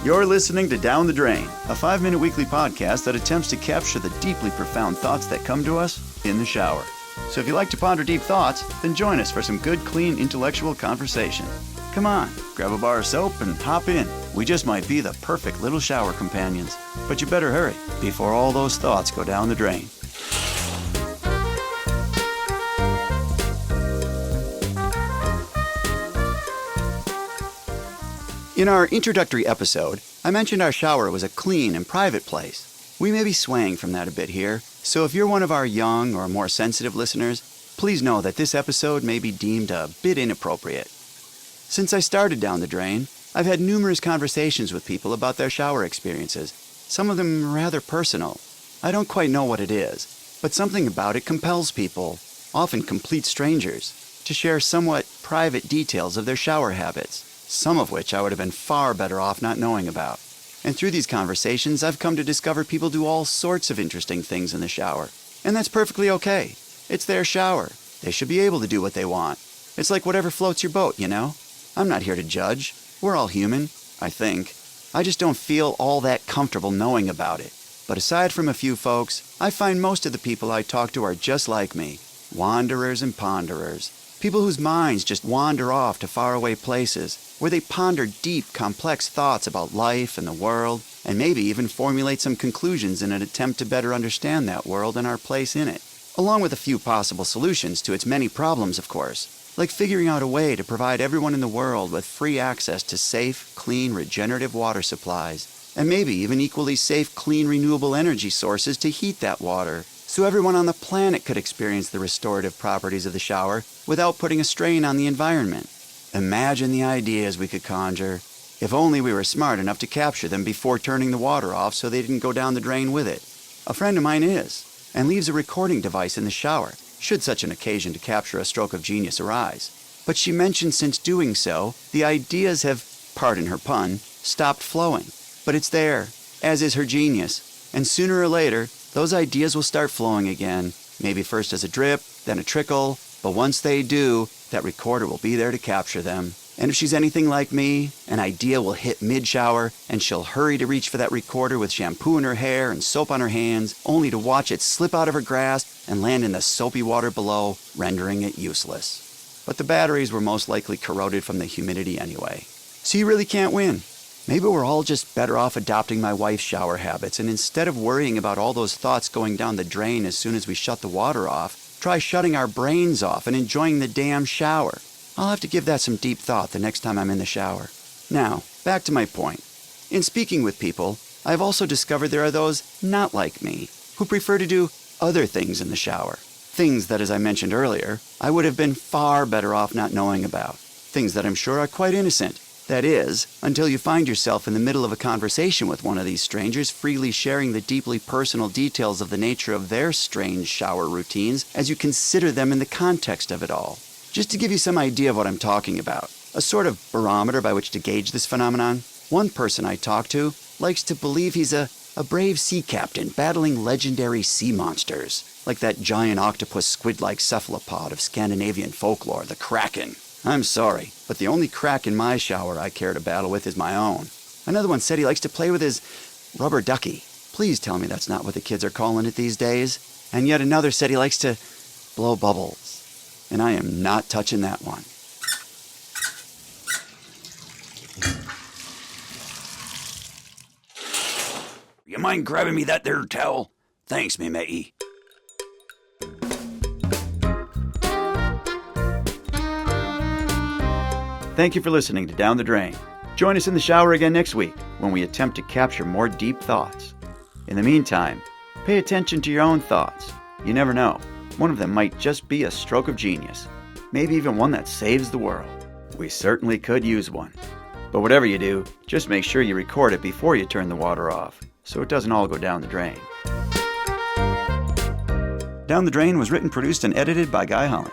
You're listening to Down the Drain, a 5-minute weekly podcast that attempts to capture the deeply profound thoughts that come to us in the shower. So if you like to ponder deep thoughts, then join us for some good, clean, intellectual conversation. Come on, grab a bar of soap and hop in. We just might be the perfect little shower companions. But you better hurry before all those thoughts go down the drain. In our introductory episode, I mentioned our shower was a clean and private place. We may be swaying from that a bit here, so if you're one of our young or more sensitive listeners, please know that this episode may be deemed a bit inappropriate. Since I started Down the Drain, I've had numerous conversations with people about their shower experiences, some of them rather personal. I don't quite know what it is, but something about it compels people, often complete strangers, to share somewhat private details of their shower habits, some of which I would have been far better off not knowing about. And through these conversations, I've come to discover people do all sorts of interesting things in the shower. And that's perfectly okay. It's their shower. They should be able to do what they want. It's like whatever floats your boat, you know? I'm not here to judge. We're all human, I think. I just don't feel all that comfortable knowing about it. But aside from a few folks, I find most of the people I talk to are just like me. Wanderers and ponderers. People whose minds just wander off to faraway places, where they ponder deep, complex thoughts about life and the world, and maybe even formulate some conclusions in an attempt to better understand that world and our place in it. Along with a few possible solutions to its many problems, of course. Like figuring out a way to provide everyone in the world with free access to safe, clean, regenerative water supplies, and maybe even equally safe, clean, renewable energy sources to heat that water, so everyone on the planet could experience the restorative properties of the shower without putting a strain on the environment. Imagine the ideas we could conjure, if only we were smart enough to capture them before turning the water off so they didn't go down the drain with it. A friend of mine is, and leaves a recording device in the shower, should such an occasion to capture a stroke of genius arise. But she mentioned since doing so, the ideas have, pardon her pun, stopped flowing. But it's there, as is her genius, and sooner or later, those ideas will start flowing again, maybe first as a drip, then a trickle, but once they do, that recorder will be there to capture them. And if she's anything like me, an idea will hit mid-shower, and she'll hurry to reach for that recorder with shampoo in her hair and soap on her hands, only to watch it slip out of her grasp and land in the soapy water below, rendering it useless. But the batteries were most likely corroded from the humidity anyway. So you really can't win. Maybe we're all just better off adopting my wife's shower habits, and instead of worrying about all those thoughts going down the drain as soon as we shut the water off, try shutting our brains off and enjoying the damn shower. I'll have to give that some deep thought the next time I'm in the shower. Now, back to my point. In speaking with people, I've also discovered there are those not like me, who prefer to do other things in the shower. Things that, as I mentioned earlier, I would have been far better off not knowing about. Things that I'm sure are quite innocent. That is, until you find yourself in the middle of a conversation with one of these strangers, freely sharing the deeply personal details of the nature of their strange shower routines as you consider them in the context of it all. Just to give you some idea of what I'm talking about, a sort of barometer by which to gauge this phenomenon, one person I talk to likes to believe he's a brave sea captain battling legendary sea monsters, like that giant octopus squid-like cephalopod of Scandinavian folklore, the Kraken. I'm sorry, but the only crack in my shower I care to battle with is my own. Another one said he likes to play with his rubber ducky. Please tell me that's not what the kids are calling it these days. And yet another said he likes to blow bubbles. And I am not touching that one. You mind grabbing me that there towel? Thanks, me matey. Thank you for listening to Down the Drain. Join us in the shower again next week when we attempt to capture more deep thoughts. In the meantime, pay attention to your own thoughts. You never know. One of them might just be a stroke of genius. Maybe even one that saves the world. We certainly could use one. But whatever you do, just make sure you record it before you turn the water off, so it doesn't all go down the drain. Down the Drain was written, produced, and edited by Guy Holland.